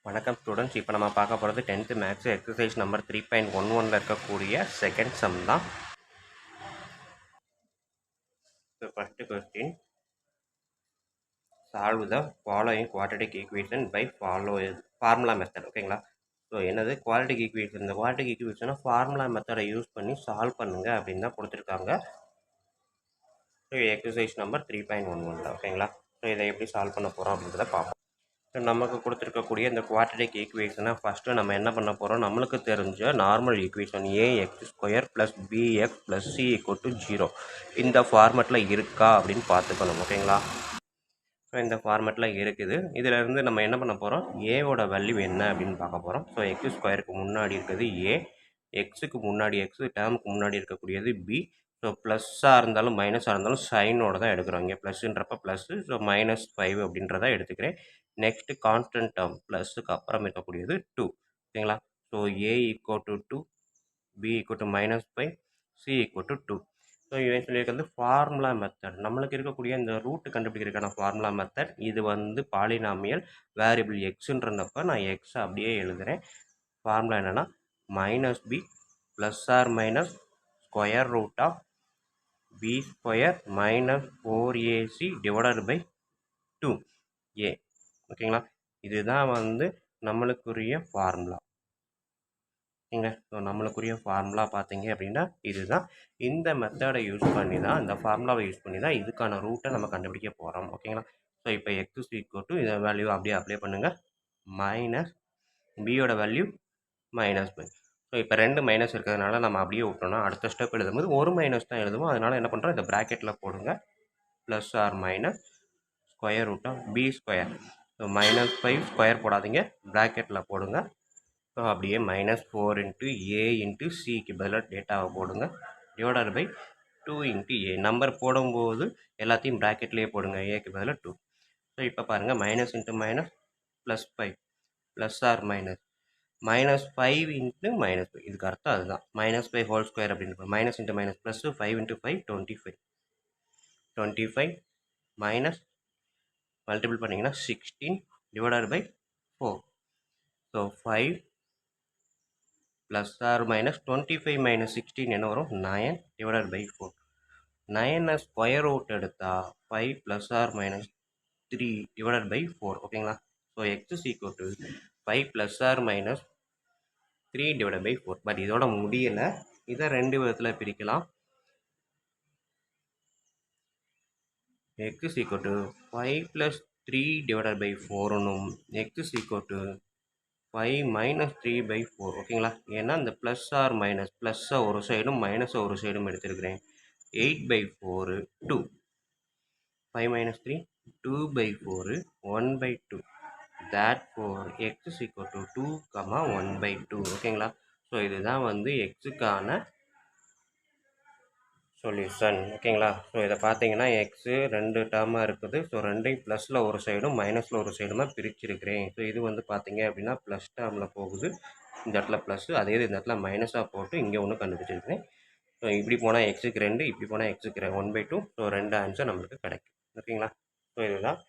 வணக்கம் ஸ்டூடெண்ட்ஸ். இப்போ நம்ம பார்க்க போகிறது 10th மேக்ஸ் எக்ஸசைஸ் நம்பர் 3.11 இருக்கக்கூடிய செகண்ட் சம் தான். First question, solve the following quadratic equation by formula method. ஓகேங்களா? ஸோ என்னது குவாட்ரடிக் ஈக்குவேஷன்? இந்த குவாட்ரடிக் ஈக்குவேஷனை ஃபார்முலா மெத்தடை யூஸ் பண்ணி சால்வ் பண்ணுங்க அப்படின்னு தான் கொடுத்துருக்காங்க. So exercise number 3.11. ஓகேங்களா? ஸோ இதை எப்படி சால்வ் பண்ண போகிறோம் அப்படின்றத பார்ப்போம். நமக்கு கொடுத்துருக்கக்கூடிய இந்த குவாட்ரடிக் ஈக்குவேஷனை ஃபஸ்ட்டு நம்ம என்ன பண்ண போகிறோம், நம்மளுக்கு தெரிஞ்ச normal equation ax² + bx + c = 0 இந்த ஃபார்மெட்டில் இருக்கா அப்படின்னு பார்த்துக்கணும். ஓகேங்களா? ஸோ இந்த ஃபார்மெட்டில் இருக்குது. இதிலேருந்து நம்ம என்ன பண்ண போகிறோம், ஏவோட வேல்யூ என்ன அப்படின்னு பார்க்க போகிறோம். ஸோ x² முன்னாடி இருக்கிறது a, எக்ஸுக்கு முன்னாடி எக்ஸ் டேர்முக்கு முன்னாடி இருக்கக்கூடியது b. ஸோ ப்ளஸ்ஸாக இருந்தாலும் மைனஸாக இருந்தாலும் சைனோட தான் எடுக்கிறோம். இங்கே ப்ளஸ்ன்றப்ப ப்ளஸ்ஸு, ஸோ -5 அப்படின்றத எடுத்துக்கிறேன். நெக்ஸ்ட்டு கான்ஸ்டன்ட் டேர்ம் ப்ளஸ்ஸுக்கு அப்புறம் இருக்கக்கூடியது 2. ஓகேங்களா? So a = 2, b = -5, c = 2. So இவன் சொல்லியிருக்கிறது ஃபார்முலா மெத்தட். நம்மளுக்கு இருக்கக்கூடிய இந்த ரூட்டு கண்டுபிடிக்கிறதுக்கான ஃபார்முலா மெத்தட். இது வந்து பாலினாமியல் வேரியபிள் எக்ஸுன்றப்ப நான் எக்ஸை அப்படியே எழுதுகிறேன். ஃபார்முலா என்னென்னா -b ± square root of b² - 4ac / 2a. ஓகேங்களா? இதுதான் வந்து நம்மளுக்குரிய ஃபார்முலா. ஓகேங்க. ஸோ நம்மளுக்குரிய ஃபார்முலா பார்த்தீங்க அப்படின்னா இதுதான். இந்த மெத்தடை யூஸ் பண்ணி தான், இந்த ஃபார்முலாவை யூஸ் பண்ணி தான் இதுக்கான ரூட்டை நம்ம கண்டுபிடிக்க போகிறோம். ஓகேங்களா? ஸோ இப்போ x இதை வேல்யூ அப்படியே அப்ளை பண்ணுங்கள். மைனஸ் பியோட வேல்யூ -5. ஸோ இப்போ 2 மைனஸ் இருக்கிறதுனால நம்ம அப்படியே விட்டோம்னா அடுத்த ஸ்டெப் எழுதும்போது ஒரு மைனஸ் தான் எழுதுவோம். அதனால் என்ன பண்ணுறோம், இந்த ப்ராக்கெட்டில் போடுங்க. +or - square root of b². So -5 square போடாதீங்க, ப்ராக்கெட்டில் போடுங்க. ஸோ அப்படியே -4 × a × cக்கு பதிலாக டேட்டாவை போடுங்க. / 2 × a. நம்பர் போடும்போது எல்லாத்தையும் ப்ராக்கெட்லேயே போடுங்க. ஏக்கு பதிலாக 2. ஸோ இப்போ பாருங்கள், -× -+5 +or -5 × -5. இதுக்கு அர்த்தம் அதுதான். -5 ஹோல் ஸ்கொயர் அப்படின்னு -× -+5 × 5 25. 25 மைனஸ் மல்டிபிள் பண்ணிங்கன்னா 16 / 4. ஸோ 5 +or -25 - 16 என்ன வரும், 9 / 4. 9 ஸ்கொயர் ரூட் எடுத்தால் 5 +or -3 / 4. ஓகேங்களா? So x = 5 +or -3 / 4. பட் இதோட முடியலை. இதை 2 விதத்தில் பிரிக்கலாம். x = 5 + 3 / 4னும் x = 5 - 3/4. ஓகேங்களா? ஏன்னா இந்த +or ப்ளஸ்ஸை ஒரு சைடும் மைனஸை ஒரு சைடும் எடுத்துருக்கிறேன். 8/4 2. 5 - 3 2/4 1/2. therefore x = 2, 1/2. ஓகேங்களா? ஸோ இதுதான் வந்து எக்ஸுக்கான சொல்யூஷன். ஓகேங்களா? ஸோ இதை பார்த்தீங்கன்னா எக்ஸு 2 டேர்மாக இருக்குது. ஸோ 2ஐயும் ப்ளஸில் ஒரு சைடும் மைனஸில் ஒரு சைடுமா பிரிச்சிருக்கிறேன். ஸோ இது வந்து பார்த்தீங்க அப்படின்னா ப்ளஸ் டேர்மில் போகுது. இந்த இடத்துல ப்ளஸ்ஸு, அதே இந்த இடத்துல மைனஸாக போட்டு இங்கே ஒன்று கண்டுபிடிச்சிருக்கிறேன். ஸோ இப்படி போனால் எக்ஸுக்கு 2, இப்படி போனால் எக்ஸுக்கு 1/2. ஸோ 2 ஆன்சர் நம்மளுக்கு கிடைக்கும். ஓகேங்களா? ஸோ இதுதான்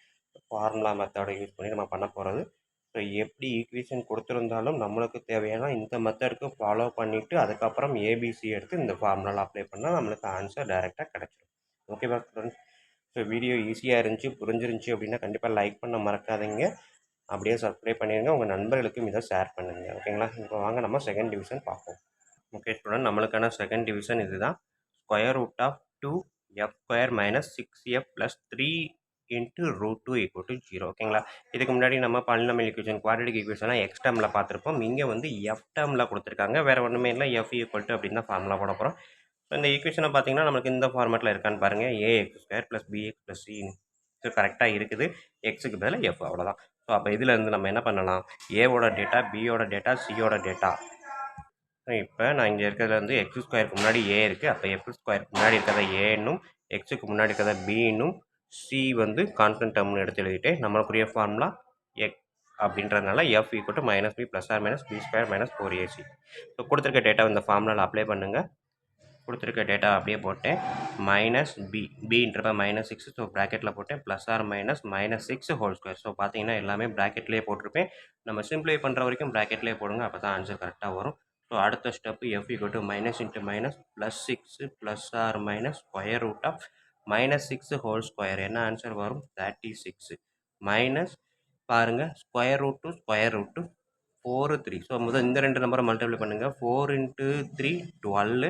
ஃபார்முலா மெத்தடை யூஸ் பண்ணி நம்ம பண்ண போகிறது. ஸோ எப்படி ஈக்குவேஷன் கொடுத்துருந்தாலும் நம்மளுக்கு தேவையான இந்த மெத்தடுக்கு ஃபாலோ பண்ணிவிட்டு அதுக்கப்புறம் ஏபிசி எடுத்து இந்த ஃபார்முலாவில் அப்ளை பண்ணால் நம்மளுக்கு ஆன்சர் டைரெக்டாக கிடச்சிடும். ஓகேவா ஃப்ரெண்ட்ஸ்? ஸோ வீடியோ ஈஸியாக இருந்துச்சு, புரிஞ்சிருந்துச்சி அப்படின்னா கண்டிப்பாக லைக் பண்ண மறக்காதீங்க. அப்படியே சப்ஸ்கிரைப் பண்ணிடுங்க. உங்கள் நண்பர்களுக்கும் இதை ஷேர் பண்ணுங்கள். ஓகேங்களா? இப்போ வாங்க நம்ம செகண்ட் டிவிஷன் பார்ப்போம். ஓகே ஸ்டூடெண்ட், நம்மளுக்கான செகண்ட் டிவிஷன் இதுதான். √2 f² - 6f + 3 × √2 = 0. ஓகேங்களா? இதுக்கு முன்னாடி நம்ம பாலினாமியல் ஈக்குவேஷன் குவாட்ரடிக் ஈக்குவேஷனாக எக்ஸ் டேர்மில் பார்த்துருப்போம். இங்கே வந்து எஃப் டேர்மில் கொடுத்துருக்காங்க. வேறு ஒன்றுமே இல்லை, f = அப்படின்னு தான் ஃபார்முலா போட போகிறோம். ஸோ இந்த ஈக்குவேஷனை பார்த்தீங்கன்னா நம்மளுக்கு இந்த ஃபார்மேட்டில் இருக்கான்னு பாருங்கள். ax² + bx + c. ஸோ கரெக்டாக இருக்குது. எக்ஸுக்கு பதிலாக எஃப், அவ்வளோதான். ஸோ அப்போ இதில் இருந்து நம்ம என்ன பண்ணலாம், ஏவோட டேட்டா, பியோட டேட்டா, சியோட டேட்டா. இப்போ நான் இங்கே இருக்கிறதுல வந்து x² முன்னாடி a இருக்குது. அப்போ f² முன்னாடி இருக்கிறத ஏன்னும், எக்ஸுக்கு முன்னாடி இருக்கிறத பின்னும், சி வந்து கான்ஸ்டன்ட் டேர்ம்னு எடுத்து எழுதிட்டேன். நம்மளுக்குரிய ஃபார்முலா எக் அப்படின்றதுனால f = -b +or -b² - 4ac. So கொடுத்துருக்க டேட்டா இந்த ஃபார்முலாவில் அப்ளை பண்ணுங்கள். கொடுத்துருக்க டேட்டா அப்படியே போட்டேன். Minus B பின்றப்ப -6. ஸோ ப்ராக்கெட்டில் போட்டேன். +or -6 whole square. ஸோ பார்த்தீங்கன்னா எல்லாமே ப்ராக்கெட்லேயே போட்டிருப்பேன். நம்ம சிம்பிளை பண்ணுற வரைக்கும் ப்ராக்கெட்லேயே போடுங்க. அப்போ தான் ஆன்சர் கரெக்டாக வரும். ஸோ அடுத்த step f = -(-) +6 +or square root of -6 whole square. என்ன ஆன்சர் வரும்? 36 மைனஸ் பாருங்கள் square root two square root two 4 3. So முதல் இந்த ரெண்டு நம்பரை மல்டிப்ளை பண்ணுங்கள். 4 × 3 12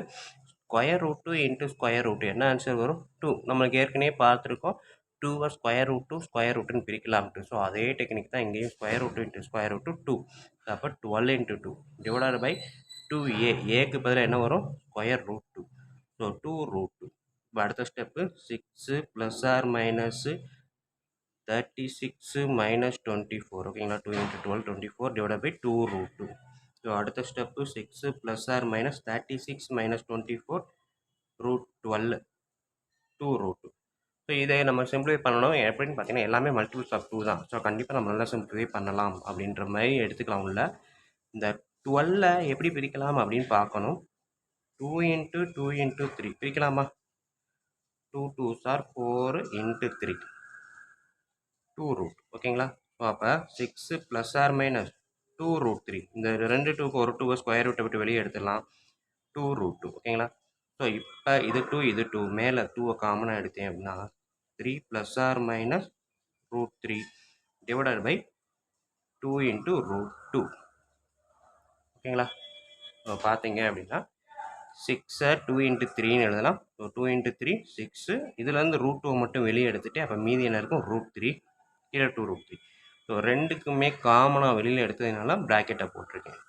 square root two into square root. என்ன ஆன்சர் வரும்? 2. நம்மளுக்கு ஏற்கனவே பார்த்துருக்கோம் 2 ஸ்கொயர் ரூட் டு ஸ்கொயர் ரூட்டுன்னு பிரிக்கலாம்ட்டு. ஸோ அதே டெக்னிக் தான் இங்கேயும் square root into square root two 2. அப்போ 12 × 2 டிவைடட் பை 2a. ஏக்கு பதிலாக என்ன வரும்? Square root 2. So 2 root 2. இப்போ அடுத்த ஸ்டெப்பு 6 +or -36 -24. ஓகேங்களா? 2 × 12 24 டிவைடட் பை 2 ரூட் 2. ஸோ அடுத்த step 6 +or -36 -24 root 12 2 root 2. So இதை நம்ம சிம்பிளிஃபை பண்ணணும். எப்படின்னு பார்த்தீங்கன்னா எல்லாமே மல்டிபிள்ஸ் ஆஃப் 2 தான். ஸோ கண்டிப்பாக நம்ம நல்லா சிம்பிளிஃபை பண்ணலாம் அப்படின்ற மாதிரி எடுத்துக்கலாம் உள்ள. இந்த 12 எப்படி பிரிக்கலாம் அப்படின்னு பார்க்கணும். 2 × 2 × 3 பிரிக்கலாமா? 2 2s are 4 × 3 2 ரூட். ஓகேங்களா? ஸோ அப்போ 6 +or -2 ரூட் 3. இந்த ரெண்டு 2க்கு ஒரு 2 ஸ்கொயர் ரூட்டை விட்டு வெளியே எடுத்துடலாம். 2 ரூட் 2. ஓகேங்களா? ஸோ இப்போ இது 2 இது 2 மேலே 2வை காமனாக எடுத்தேன் அப்படின்னா 3 +or root 3 divided by 2 × root 2. ஓகேங்களா? ஸோ பார்த்தீங்க அப்படின்னா 6 2 × 3ன்னு எழுதலாம். ஸோ 2 × 3 6. இதுலேருந்து ரூட் 2 மட்டும் வெளியே எடுத்துகிட்டு அப்போ மீதி என்ன இருக்கும்? ரூட் 3 கீழே 2 ரூட் 3. ஸோ ரெண்டுக்குமே காமனாக வெளியில் எடுத்ததுனால ப்ராக்கெட்டை போட்டிருக்கேன்.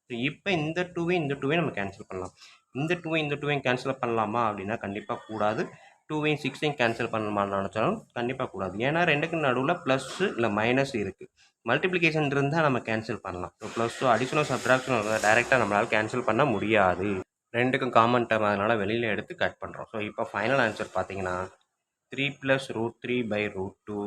ஸோ இப்போ இந்த 2வையும் இந்த 2வையும் நம்ம கேன்சல் பண்ணலாம். இந்த 2வையும் இந்த 2வையும் கேன்சல் பண்ணலாமா அப்படின்னா கண்டிப்பாக கூடாது. 2வையும் 6ஐயும் கேன்சல் பண்ணலாமான்னு நினச்சாலும் கண்டிப்பாக கூடாது. ஏன்னா ரெண்டுக்கு நடுவில் ப்ளஸ் இல்லை மைனஸ் இருக்குது. மல்டிப்ளிகேஷன் இருந்தால் நம்ம கேன்சல் பண்ணலாம். ஸோ +2 அடிஷனல் சப்ட்ராக்ஷன் இருந்தால் டைரெக்டாக நம்மளால் கேன்சல் பண்ண முடியாது. ரெண்டுக்கும் காமன் டேர்ம் அதனால் வெளியில் எடுத்து கட் பண்ணுறோம். ஸோ இப்போ ஃபைனல் ஆன்சர் பார்த்தீங்கன்னா 3 + √3/√2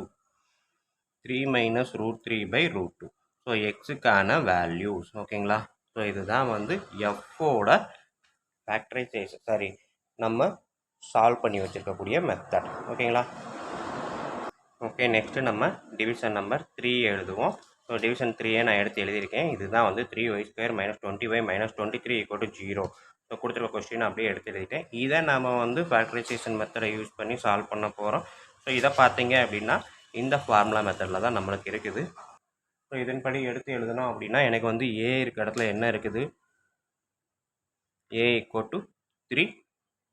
3 - √3/√2. ஸோ எக்ஸுக்கான வேல்யூஸ். ஓகேங்களா? ஸோ இதுதான் வந்து எஃப்போட ஃபேக்டரைசேஷன் நம்ம சால்வ் பண்ணி வச்சுருக்கக்கூடிய மெத்தட். ஓகேங்களா? ஓகே, நெக்ஸ்ட்டு நம்ம டிவிஷன் நம்பர் 3 எழுதுவோம். ஸோ டிவிஷன் 3 நான் எடுத்து எழுதியிருக்கேன். இதுதான் வந்து 3y² - 20y - 23 = 0. ஸோ கொடுத்துருக்க கொஸ்டின் அப்படியே எடுத்து எழுதிட்டேன். இதை நம்ம வந்து ஃபேக்டரைசேஷன் மெத்தடை யூஸ் பண்ணி சால்வ் பண்ண போகிறோம். ஸோ இதை பார்த்தீங்க அப்படின்னா இந்த ஃபார்முலா மெத்தடில் தான் நம்மளுக்கு இருக்குது. ஸோ இதன்படி எடுத்து எழுதணும் அப்படின்னா எனக்கு வந்து ஏ இருக்க இடத்துல என்ன இருக்குது? a = 3,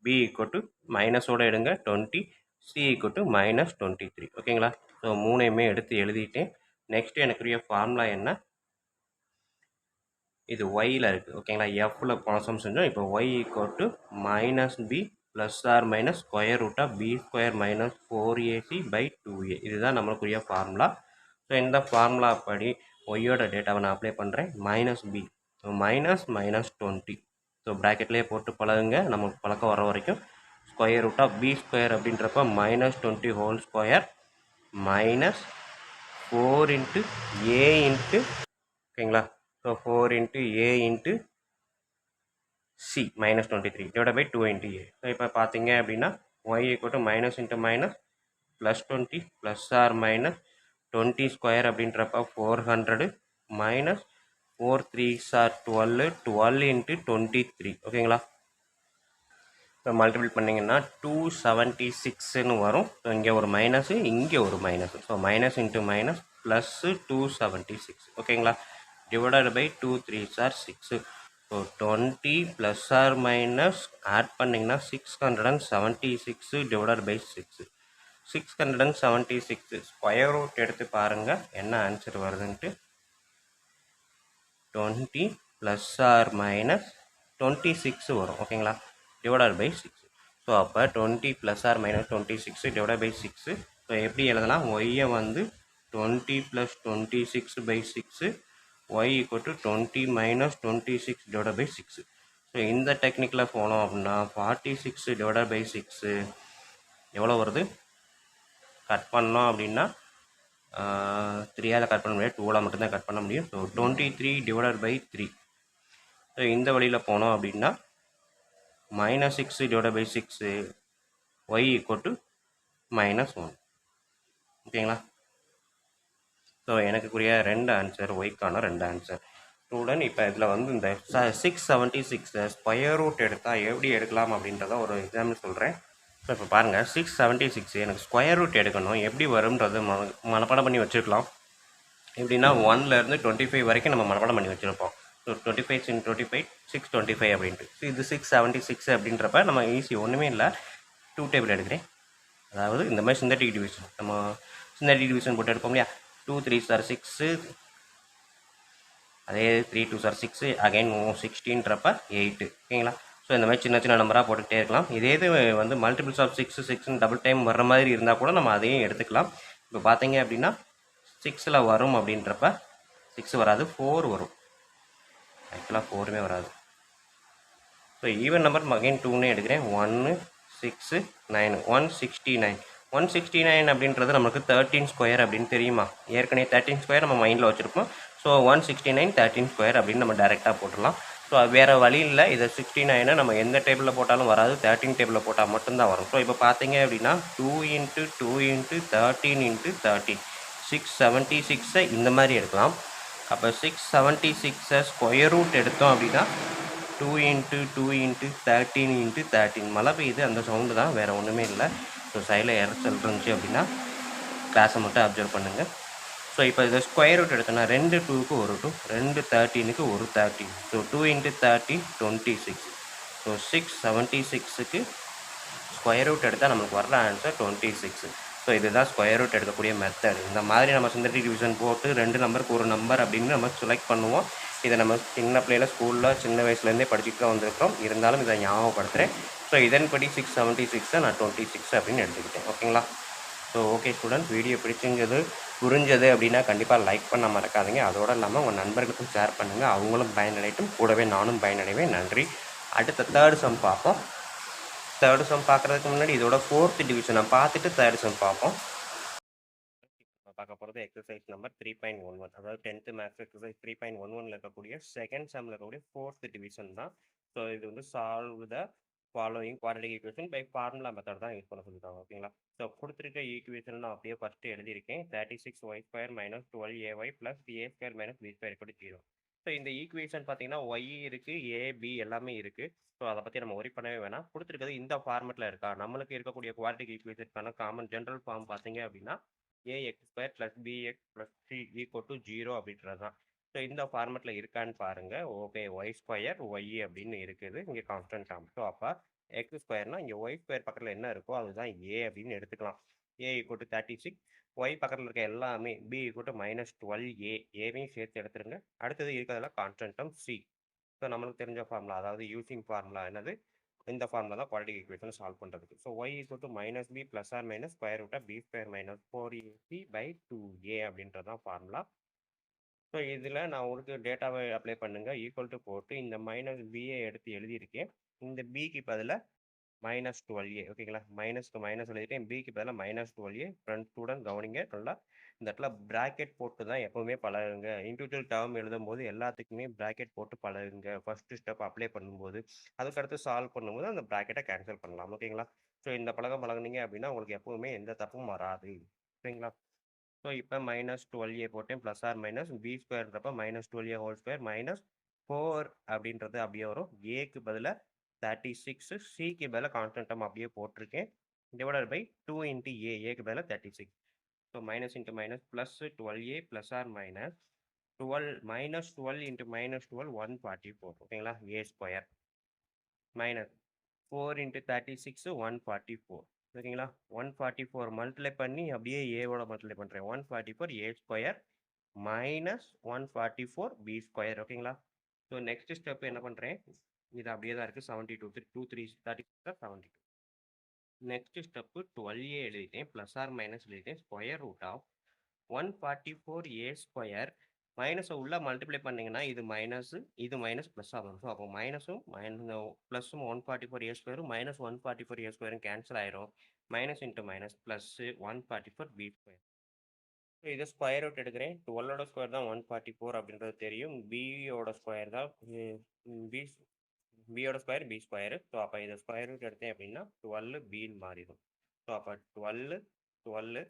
b = மைனஸோடு எடுங்க 20, c = -23. ஓகேங்களா? ஸோ மூணையுமே எடுத்து எழுதிட்டேன். நெக்ஸ்ட்டு எனக்குரிய ஃபார்முலா என்ன? இது ஒயில் இருக்குது. ஓகேங்களா? எஃப்பில் ப்ராசம் செஞ்சோம். இப்போ y = -b +or square root of b² - 4ac/2a. இதுதான் நம்மளுக்குரிய ஃபார்முலா. ஸோ இந்த ஃபார்முலா படி ஒய்யோட டேட்டாவை நான் அப்ளை பண்ணுறேன். -b. ஸோ -20. ஸோ ப்ராக்கெட்லேயே போட்டு பழகுங்க. நமக்கு பழக்கம் வர வரைக்கும். ஸ்கொயர் ரூட் ஆஃப் b² அப்படின்றப்ப -20 ஹோல் ஸ்கொயர் -4 × a ஓகேங்களா? So 4 × a × c -23 divide by 2 × a. So இப்போ பார்த்தீங்க அப்படின்னா y = -(-) +20 +or -20² அப்படின்றப்ப 400 -4 3s are 12 12 × 23. ஓகேங்களா? இப்போ மல்டிபிள் பண்ணிங்கன்னா 276ன்னு வரும். ஸோ இங்கே ஒரு மைனஸு, இங்கே ஒரு minus. So minus into minus plus 276. ஓகேங்களா? Divided by 2 3s are 6. So 20 ± add பண்ணிங்கன்னா 676 டிவைடட் பை 6. 676 ஸ்கொயர் ரூட் எடுத்து பாருங்கள் என்ன ஆன்சர் வருதுன்ட்டு. 20 ± 26 வரும். ஓகேங்களா? Divided by 6. ஸோ அப்போ 20 ± 26 டிவைடட் பை 6. ஸோ எப்படி எழுதலாம்? ஒய்யை வந்து 20 + 26/6 y = 20 - 26 டிவைடட் பை 6. ஸோ இந்த டெக்னிக்கில் போனோம் அப்படின்னா 46 டிவைடட் பை 6 எவ்வளோ வருது? கட் பண்ணோம் அப்படின்னா 3ஆல் கட் பண்ண முடியாது, 2ஆல் மட்டும்தான் கட் பண்ண முடியும். So 23 divided by 3. ஸோ இந்த வழியில் போனோம் அப்படின்னா minus 6 divided by 6 y equal to minus 1. ஓகேங்களா? ஸோ எனக்குரிய ரெண்டு ஆன்சர், ஒய்க்கான ரெண்டு ஆன்சர். ஸ்டூடெண்ட் இப்போ இதில் வந்து இந்த 676 ஸ்கொயர் ரூட் எடுத்தால் எப்படி எடுக்கலாம் அப்படின்றத ஒரு எக்ஸாம்பிள் சொல்கிறேன். ஸோ இப்போ பாருங்கள், 676 எனக்கு ஸ்கொயர் ரூட் எடுக்கணும், எப்படி வரும்ன்றது மனப்பாடம் பண்ணி வச்சுருக்கலாம். எப்படின்னா 1லேருந்து 25 வரைக்கும் நம்ம மனப்பாடம் பண்ணி வச்சுருப்போம். ஸோ 25 இன் 25 625 அப்படின்ட்டு. ஸோ இது 676 அப்படின்றப்ப நம்ம ஈஸி, ஒன்றுமே இல்லை. 2 டேபிள் எடுக்கிறேன். அதாவது இந்த மாதிரி சிந்தட்டிக் டிவிஷன், நம்ம சிந்தட்டிக் டிவிஷன் போட்டு எடுப்போம் இல்லையா, 2 3s are 6, அதே 3 2s are 6, அகைன் 16ன்றப்ப 8. ஓகேங்களா? ஸோ இந்த மாதிரி சின்ன சின்ன நம்பராக போட்டுகிட்டே இருக்கலாம். இதே இது வந்து மல்டிபிள்ஸ் ஆஃப் 6 6 டபுள் டைம் வர்ற மாதிரி இருந்தால் கூட நம்ம அதையும் எடுத்துக்கலாம். இப்போ பார்த்தீங்க அப்படின்னா 6ல் வரும் அப்படின்றப்ப 6 வராது, 4 வரும். ஆக்சுவலாக 4மே வராது. ஸோ ஈவன் நம்பர் அகைன் 2ன்னு எடுக்கிறேன். 1 6 9 169. 169 அப்படின்றது நமக்கு 13 ஸ்கொயர் அப்படின்னு தெரியுமா? ஏற்கனவே 13 ஸ்கொயர் நம்ம மைண்டில் வச்சுருப்போம். ஸோ 169 13 ஸ்கொயர் அப்படின்னு நம்ம டேரெக்டாக போட்டுடலாம். ஸோ வேறு வழி இல்லை. இதை 69 நம்ம எந்த டேபிளில் போட்டாலும் வராது, 13 டேபிளில் போட்டால் மட்டும்தான் வரும். ஸோ இப்போ பார்த்தீங்க அப்படின்னா 2 × 2 × 13 × 13 676 இந்த மாதிரி எடுக்கலாம். அப்போ 676 ஸ்கொயர் ரூட் எடுத்தோம் அப்படின்னா 2 × 2 × 13 × 13. மழை பெய்யுது, அந்த சவுண்டு தான், வேறு ஒன்றுமே இல்லை. ஸோ சைடில் இறச்சல் இருந்துச்சு அப்படின்னா கிளாஸை மட்டும் அப்சர்வ் பண்ணுங்கள். ஸோ இப்போ இதை ஸ்கொயர் ரூட் எடுத்தோன்னா 2 2க்கு ஒரு 2, 2 13க்கு ஒரு 13. ஸோ 2 × 30 26. ஸோ 676க்கு ஸ்கொயர் ரூட் எடுத்தால் நமக்கு வர்ற ஆன்சர் 26. ஸோ இதுதான் ஸ்கொயர் ரூட் எடுக்கக்கூடிய மெத்தட். இந்த மாதிரி நம்ம சிந்தட்டிக் டிவிஷன் போட்டு 2 நம்பருக்கு ஒரு நம்பர் அப்படின்னு நம்ம செலக்ட் பண்ணுவோம். இதை நம்ம சின்ன பிள்ளையில் ஸ்கூலில் சின்ன வயசுலேருந்தே படிச்சுட்டு தான் வந்திருக்கிறோம். இருந்தாலும் இதை ஞாபகப்படுத்துகிறேன். ஸோ இதன்படி 676 நான் 26 அப்படின்னு எடுத்துக்கிட்டேன். ஓகேங்களா? ஸோ ஓகே ஸ்டூடெண்ட், வீடியோ பிடிச்சிங்கிறது புரிஞ்சது அப்படின்னா கண்டிப்பாக லைக் பண்ண மறக்காதீங்க. அதோடு இல்லாமல் உங்கள் நண்பர்களுக்கும் ஷேர் பண்ணுங்கள், அவங்களும் பயனடையட்டும், கூடவே நானும் பயனடைவேன். நன்றி. அடுத்த தேர்ட் சம் பார்ப்போம். தேர்ட் சம் பார்க்குறதுக்கு முன்னாடி இதோட 4th டிவிஷனை பார்த்துட்டு தேர்ட் சம் பார்ப்போம். பார்க்க போகிறது எக்ஸசைஸ் நம்பர் 3.11, அதாவது 10th மேத்ஸ் எக்ஸசைஸ் 3.11ல் இருக்கக்கூடிய செகண்ட் சம்மில் இருக்கக்கூடிய 4th டிவிஷன் தான். ஸோ இது வந்து solve the following quadratic equation by formula method தான் யூஸ் பண்ண சொல்லியிருக்காங்க. ஓகேங்களா? ஸோ கொடுத்துருக்க ஈக்குவேஷன் நான் அப்படியே ஃபஸ்ட்டு எழுதியிருக்கேன். 36y² - 12ay + a² - b² = 0. So இந்த ஈக்குவேஷன் பார்த்தீங்கன்னா ஒய் இருக்குது, ஏ பி எல்லாமே இருக்குது. ஸோ அதை பற்றி நம்ம ஒரி பண்ணவே வேணாம். கொடுத்துருக்கிறது இந்த ஃபார்மெட்டில் இருக்கா, நம்மளுக்கு இருக்கக்கூடிய குவாட்ரடிக் ஈக்குவேஷனுக்கான காமன் ஜென்ரல் ஃபார்ம் பார்த்தீங்க அப்படின்னா ax² + bx + c = 0 அப்படின்றது தான். ஸோ இந்த ஃபார்மெட்டில் இருக்கான்னு பாருங்கள். ஓகே, y² y அப்படின்னு இருக்குது, இங்கே கான்ஸ்டன்ட் டேர்ம். ஸோ அப்போ x²னா இங்கே y² பக்கத்தில் என்ன இருக்கோ அதுதான் a அப்படின்னு எடுத்துக்கலாம். a = 36, y பக்கத்தில் இருக்க எல்லாமே b = -12a, ஏவையும் சேர்த்து எடுத்துருங்க. அடுத்தது இருக்கிறதெல்லாம் கான்ஸ்டன்ட் டேர்ம் c. ஸோ நம்மளுக்கு தெரிஞ்ச ஃபார்முலா, அதாவது யூசிங் ஃபார்முலா என்னது, இந்த ஃபார்முலா தான் குவாட்ரடிக் ஈக்குவேஷன் சால்வ் பண்ணுறதுக்கு. So y = -b + or -√b² - 4ac/2a அப்படின்றது தான் ஃபார்முலா. ஸோ இதில் நான் உங்களுக்கு டேட்டாவை அப்ளை பண்ணுங்கள், ஈக்குவல் டு போட்டு இந்த -bயை எடுத்து எழுதியிருக்கேன். இந்த பிக்கு பதிலாக -12a. ஓகேங்களா? மைனஸ்க்கு மைனஸ் எழுதிட்டேன், பிக்கு பதிலாக -12a. ஃப்ரெண்ட் ஸ்டூடெண்ட் கவனிங்க நல்லா, இந்த இடத்துல ப்ராக்கெட் போட்டு தான் எப்போவுமே பழகுங்க. இண்டிவிஜுவல் டேர்ம் எழுதும்போது எல்லாத்துக்குமே ப்ராக்கெட் போட்டு பழகுங்க. ஃபஸ்ட்டு ஸ்டெப் அப்ளை பண்ணும்போது, அதுக்கடுத்து சால்வ் பண்ணும்போது அந்த ப்ராக்கெட்டை கேன்சல் பண்ணலாம். ஓகேங்களா? ஸோ இந்த பழகுனீங்க அப்படின்னா உங்களுக்கு எப்போவுமே எந்த தப்பும் வராது. ஓகேங்களா? ஸோ இப்போ -12a போட்டேன், + or b²ன்றப்ப -12a² -4 அப்படின்றது அப்படியே வரும். ஏக்கு பதிலாக 36, சிக்கு பதிலாக கான்ஸ்டன்ட் டேர்ம் அப்படியே போட்டிருக்கேன். டிவைடட் பை 2 × a, ஏக்கு பதிலாக 36. So minus into minus plus 12a + or -12 -12 × -12 144. ஓகேங்களா? a² minus 4 × 36 144. ஓகேங்களா? 144 மல்டிப்ளை பண்ணி அப்படியே ஏவோட மல்டிப்ளை பண்ணுறேன். 144 a² -144 b². ஓகேங்களா? ஸோ நெக்ஸ்ட் ஸ்டெப் என்ன பண்ணுறேன், இது அப்படியே தான் இருக்குது. 72 2 3 36 72. நெக்ஸ்ட் ஸ்டெப்பு 12a எழுதிட்டேன், + or - எழுதிட்டேன். √144a², மைனஸை உள்ள மல்டிப்ளை பண்ணிங்கன்னா இது மைனஸு, இது மைனஸ் ப்ளஸ் ஆகும். ஸோ அப்போ மைனஸும் ப்ளஸும் 144a² -144a² கேன்சல் ஆயிரும். Minus into minus plus 144 b². So இதை ஸ்கொயர் ரூட் எடுக்கிறேன். 12ஓட ஸ்கொயர் தான் 144 அப்படின்றது தெரியும். பியோட ஸ்கொயர் தான் பி பியோட ஸ்கொயர் பி ஸ்கொயரு. ஸோ அப்போ இதை ஸ்கொயர் ரூட் எடுத்தேன் அப்படின்னா 12 பின்னு மாறிடும். ஸோ அப்போ 12 12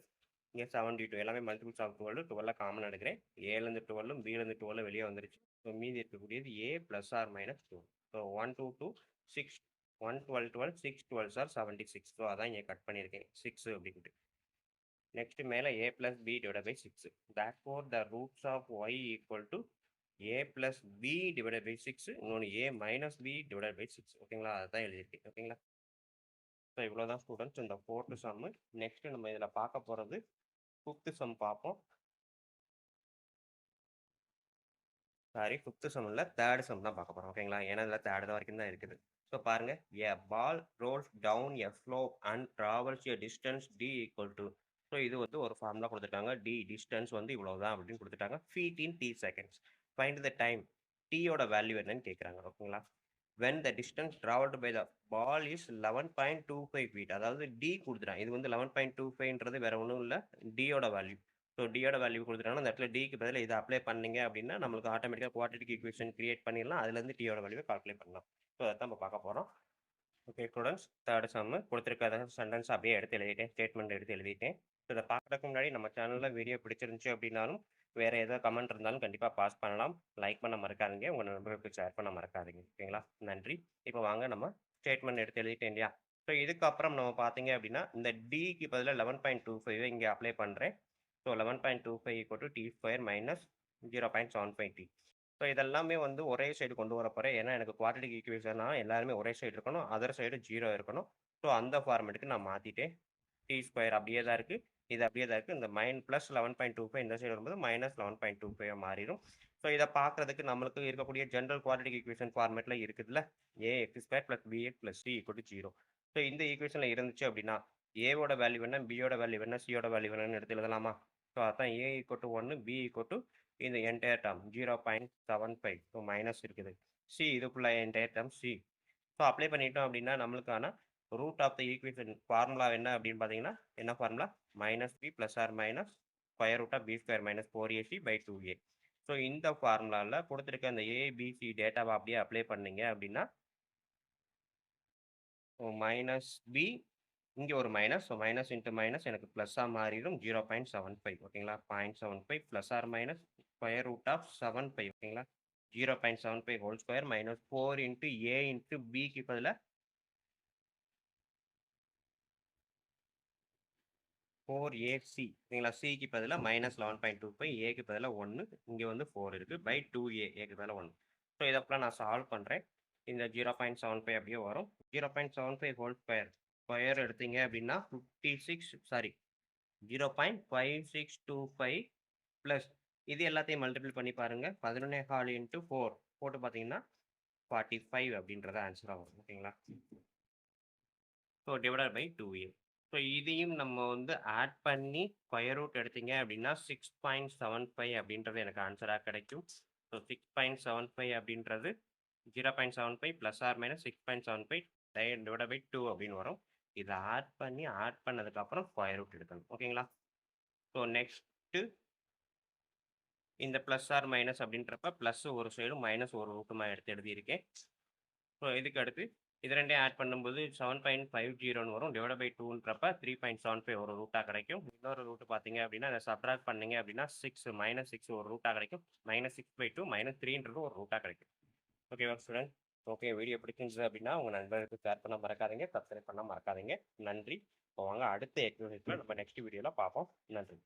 இங்கே 72 எல்லாமே மல்டிபிள்ஸ் ஆஃப் 12 12 காமன் எடுக்கிறேன். ஏலேருந்து 12 பிலேருந்து 12 வெளியே வந்துருச்சு. ஸோ மீதி இருக்கக்கூடியது A plus R minus 2. So 1 2 2 6 1 12 12 6 12 R 76. So அதான் இங்கே கட் பண்ணியிருக்கேன் 6 அப்படின்ட்டு. நெக்ஸ்ட் மேலே a plus b divided by 6. Therefore the roots of y equal to a plus b divided by 6. இன்னொன்று a minus b divided by 6. ஓகேங்களா, அதுதான் எழுதியிருக்கேன். ஓகேங்களா, ஸோ இவ்வளோதான் ஸ்டூடெண்ட்ஸ் இந்த 4th சம்மு. நெக்ஸ்ட் நம்ம இதில் பார்க்க போகிறது 5th சம் பார்ப்போம். சாரி, 5th சம் இல்லை, 3rd சம் தான் பார்க்க போகிறோம். ஓகேங்களா, ஏன்னா இதில் 3rd வரைக்கும் தான் இருக்குது. ஸோ பாருங்க, a ball rolls down a slope and travels a distance d equal to. So இது வந்து ஒரு ஃபார்முலா கொடுத்துருக்காங்க. d டிஸ்டன்ஸ் வந்து இவ்வளோதான் அப்படின்னு கொடுத்துட்டாங்க. feet in t seconds. find the time. t-யோட வேல்யூ என்னன்னு கேட்குறாங்க. ஓகேங்களா, when the distance traveled by the ball is 11.25 feet. அதாவது d கொடுத்துட்டாங்க. இது வந்து 11.25ன்றது வேற ஒன்றும் இல்லை, d-யோட வேல்யூ. ஸோ டியோட வேல்யூ கொடுத்துட்டாங்கன்னா அந்த இடத்துல டிக்கு பதில் இதை அப்ளை பண்ணீங்க அப்படின்னா நம்மளுக்கு ஆட்டோமேட்டிக்காக குவாட்ரேட்டிக் ஈக்குவேஷன் கிரியேட் பண்ணிடலாம். அதுலேருந்து டியோட வேல்யூவை கால்குலேட் பண்ணலாம். ஸோ அதை தான் நம்ம பார்க்க போகிறோம். ஓகே ஸ்டூடெண்ட்ஸ், 3rd சம்மு கொடுத்துருக்க சென்டென்ஸ் அப்படியே எடுத்து எழுதிட்டேன், ஸ்டேட்மெண்ட் எடுத்து எழுதிட்டேன். ஸோ இதை பார்க்கறதுக்கு முன்னாடி நம்ம சேனலில் வீடியோ பிடிச்சிருந்துச்சு அப்படின்னாலும் வேறு ஏதாவது கமெண்ட் இருந்தாலும் கண்டிப்பாக பாஸ் பண்ணலாம். லைக் பண்ண மறக்காதீங்க, உங்கள் நண்பர்களுக்கு ஷேர் பண்ண மறக்காதீங்க. ஓகேங்களா, நன்றி. இப்போ வாங்க நம்ம ஸ்டேட்மெண்ட் எடுத்து எழுதிட்டேன் இல்லையா. ஸோ இதுக்கப்புறம் நம்ம பார்த்தீங்க அப்படின்னா இந்த டிக்கு பதிலாக 11.25 இங்கே அப்ளை பண்ணுறேன். So 11.25 equal to t square minus 0.75t. So இதெல்லாமே வந்து ஒரே சைடு கொண்டு வர போகிறேன். ஏன்னா எனக்கு குவாட்ரேட்டிக் ஈக்குவேஷன்னா எல்லாருமே ஒரே சைடு இருக்கணும், அதர் சைடு 0 இருக்கணும். ஸோ அந்த ஃபார்மேட்டுக்கு நான் மாற்றிட்டேன். டி ஸ்கொயர் அப்படியே தான் இருக்குது, இது அப்படியே தான் இருக்குது. இந்த ப்ளஸ் 11.25 இந்த சைடு வரும்போது மைனஸ் 11.25 மாறிடும். ஸோ இதை பார்க்குறதுக்கு நம்மளுக்கு இருக்கக்கூடிய ஜென்ரல் குவாட்ரேட்டிக் ஈக்குவேஷன் ஃபார்மேட்டில் இருக்குதுல்ல, A X square plus B X plus C equal to 0. So இந்த ஈக்குவேஷனில் இருந்துச்சு அப்படின்னா ஏவோட வேல்யூ என்ன, பியோட வேல்யூ என்ன, சியோட வேல்யூ என்னன்னு எடுத்து எழுதலாமா. ஸோ அதான் a equal to 1, b equal to இந்த என்டையர் டேர்ம் 0.75. ஸோ மைனஸ் இருக்குது. சி இதுக்குள்ள entire term c. So apply பண்ணிட்டோம் அப்படின்னா நம்மளுக்கான root of the equation formula என்ன அப்படின்னு பார்த்தீங்கன்னா என்ன formula, minus b plus R minus square root of b square minus 4ac by 2a. So இந்த ஃபார்முலாவில் கொடுத்துருக்க அந்த ஏபிசி டேட்டாவை அப்படியே அப்ளை பண்ணீங்க அப்படின்னா மைனஸ் பி இங்கே ஒரு minus, so minus into minus எனக்கு ப்ளஸ்ஸாக மாறிடும் 0.75. ஓகேங்களா, 0.75 plus R minus square root of 75. ஓகேங்களா, 0.75 whole square minus 4 into A into பிக்கு பதிலாக 4ac. ஓகேங்களா, சிக்கு பதிலாக மைனஸ் 11.25, ஏக்கு பதிலாக 1, இங்கே வந்து 4 இருக்குது பை 2a, ஏக்கு பதிலாக 1. ஸோ இதெல்லாம் நான் சால்வ் பண்ணுறேன். இந்த 0.75 அப்படியே வரும். 0.75 ஹோல் ஸ்கொயர் எடுத்தீங்க அப்படின்னா 0.5625 ப்ளஸ் இது எல்லாத்தையும் மல்டிபிள் பண்ணி பாருங்க, 11.4 இன்ட்டு 4 போட்டு பார்த்தீங்கன்னா 45 அப்படின்றத ஆன்சராக வரும். ஓகேங்களா, so divided by 2a. So இதையும் நம்ம வந்து ஆட் பண்ணி ஸ்கொயர் ரூட் எடுத்தீங்க அப்படின்னா 6.75 அப்படின்றது எனக்கு ஆன்சராக கிடைக்கும். ஸோ 6.75 அப்படின்றது 0.75 plus R minus 6.75 divide by 2 அப்படின்னு வரும். இதை ஆட் பண்ணதுக்கப்புறம் ஸ்கொயர் ரூட் எடுக்கணும். ஓகேங்களா, ஸோ நெக்ஸ்ட்டு இந்த ப்ளஸ் ஆர் மைனஸ் அப்படின்றப்ப ப்ளஸ் ஒரு சைடும் மைனஸ் ஒரு ரூட்டுமாக எடுத்து எழுதியிருக்கேன். ஸோ இதுக்கு அடுத்து இது ரெண்டையும் ஆட் பண்ணும்போது 7.50 வரும். டிவைட் பை 2ன்றப்ப 3.75 ஒரு ரூட்டாக கிடைக்கும். இன்னொரு ரூட்டு பார்த்தீங்க அப்படின்னா அதை சப்ட்ராக்ட் பண்ணீங்க அப்படின்னா 6 மைனஸ் 6 ஒரு ரூட்டாக கிடைக்கும். மைனஸ் 6/2 மைனஸ் 3ன்றது ஒரு ரூட்டாக கிடைக்கும். ஓகேவா ஸ்டூடெண்ட், ஓகே வீடியோ பிடிச்சிருந்துச்சு அப்படின்னா உங்கள் நண்பர்களுக்கு ஷேர் பண்ண மறக்காதீங்க, சப்ஸ்கிரைப் பண்ண மறக்காதீங்க. நன்றி. இப்போ வாங்க அடுத்த எக்ஸசைஸில் நம்ம நெக்ஸ்ட் வீடியோவில் பார்ப்போம். நன்றி.